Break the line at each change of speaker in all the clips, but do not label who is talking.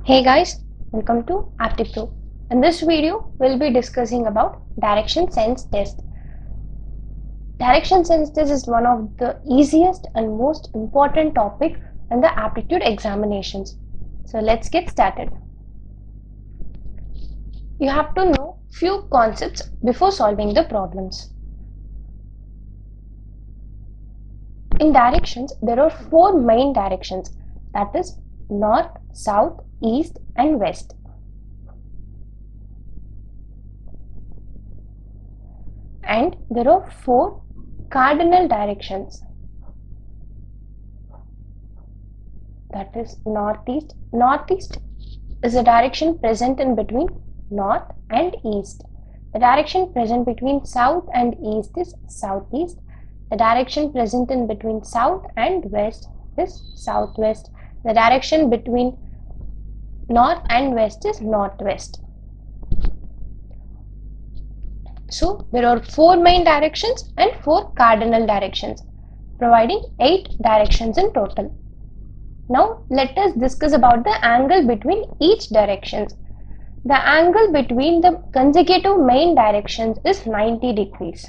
Hey guys, welcome to AptiPro. In this video, we'll be discussing about direction sense test. Direction sense test is one of the easiest and most important topic in the aptitude examinations. So let's get started. You have to know few concepts before solving the problems. In directions, there are four main directions, that is north, south, east and west. And there are four cardinal directions, that is northeast. Northeast is a direction present in between north and east. The direction present between south and east is southeast. The direction present in between south and west is southwest. The direction between north and west is northwest. So there are four main directions and four cardinal directions, providing 8 directions in total. Now let us discuss about the angle between each directions. The angle between the consecutive main directions is 90 degrees.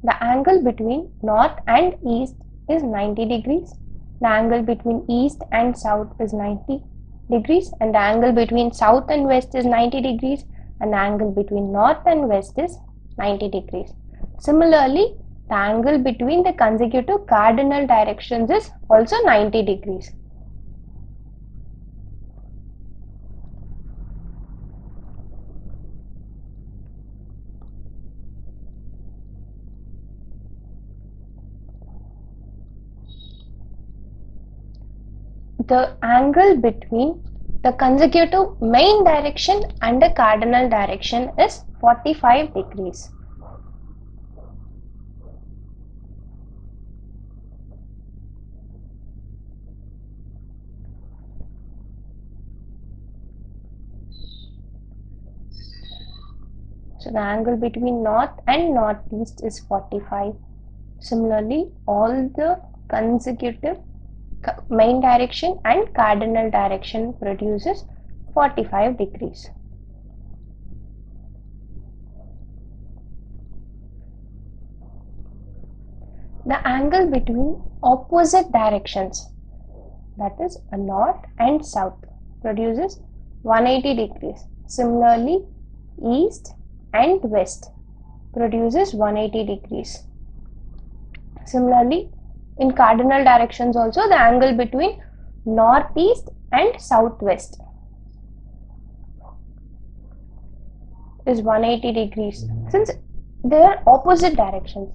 The angle between north and east is 90 degrees. The angle between east and south is 90 degrees, and the angle between south and west is 90 degrees, and the angle between north and west is 90 degrees. Similarly, the angle between the consecutive cardinal directions is also 90 degrees. The angle between the consecutive main direction and the cardinal direction is 45 degrees. So the angle between north and northeast is 45. Similarly, all the consecutive main direction and cardinal direction produces 45 degrees. The angle between opposite directions, that is north and south, produces 180 degrees. Similarly, east and west produces 180 degrees. Similarly, in cardinal directions also, the angle between northeast and southwest is 180 degrees, since they are opposite directions,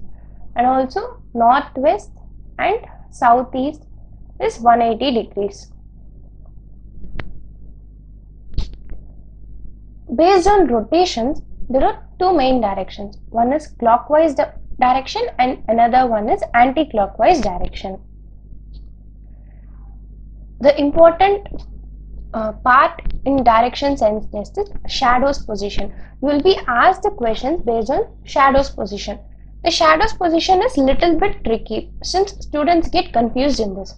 and also northwest and southeast is 180 degrees. Based on rotations, there are two main directions. One is clockwise direction and another one is anti-clockwise direction. The important part in direction sense test is shadow's position. You will be asked the questions based on shadow's position. The shadow's position is little bit tricky since students get confused in this.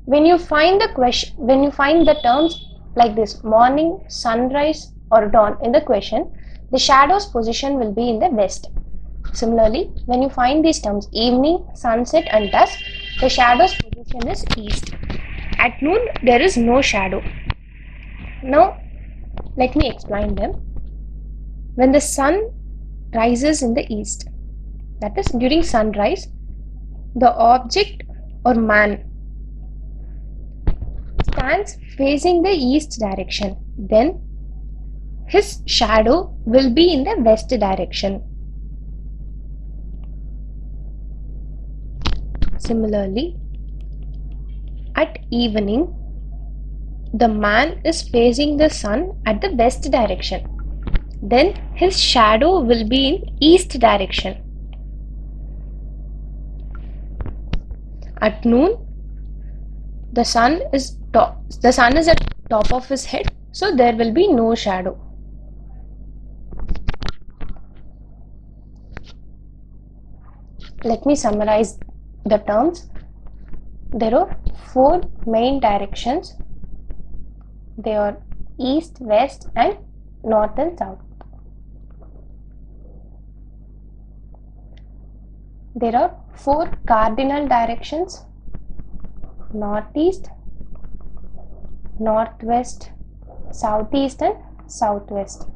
When you find the terms like this, morning, sunrise or dawn in the question, the shadow's position will be in the west. Similarly, when you find these terms evening, sunset and dusk, the shadow's position is east. At noon, there is no shadow. Now, let me explain them. When the sun rises in the east, that is during sunrise, the object or man stands facing the east direction. Then his shadow will be in the west direction. Similarly, at evening, the man is facing the sun at the west direction. Then his shadow will be in east direction. At noon, the sun is at top of his head, so there will be no shadow. Let me summarize the terms. there are four main directions. They are east, west, and north and south. There are four cardinal directions: northeast, northwest, southeast, and southwest.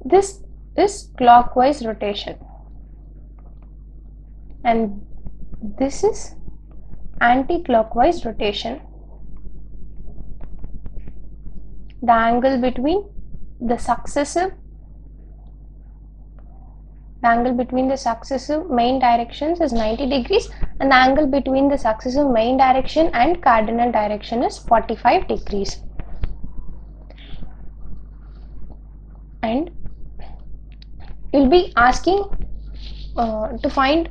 This is clockwise rotation, and this is anti-clockwise rotation. The angle between the successive main directions is 90 degrees, and the angle between the successive main direction and cardinal direction is 45 degrees. And you'll be asking to find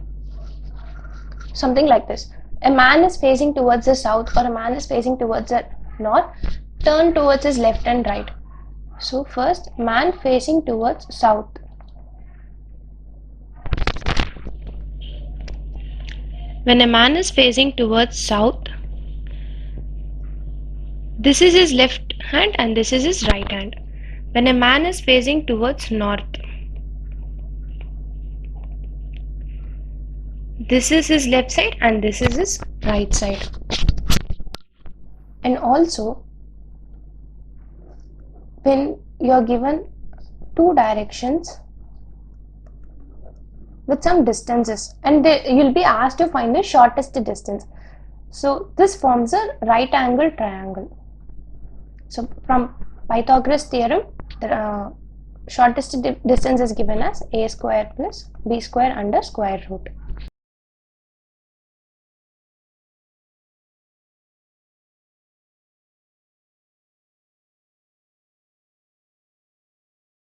something like this: a man is facing towards the south, or a man is facing towards the north. Turn towards his left and right. So first, man facing towards south. When a man is facing towards south, this is his left hand and this is his right hand. When a man is facing towards north, this is his left side and this is his right side. And also, when you are given two directions with some distances, and you'll be asked to find the shortest distance. So this forms a right angle triangle. So from Pythagoras theorem, the shortest distance is given as a square plus b square under square root.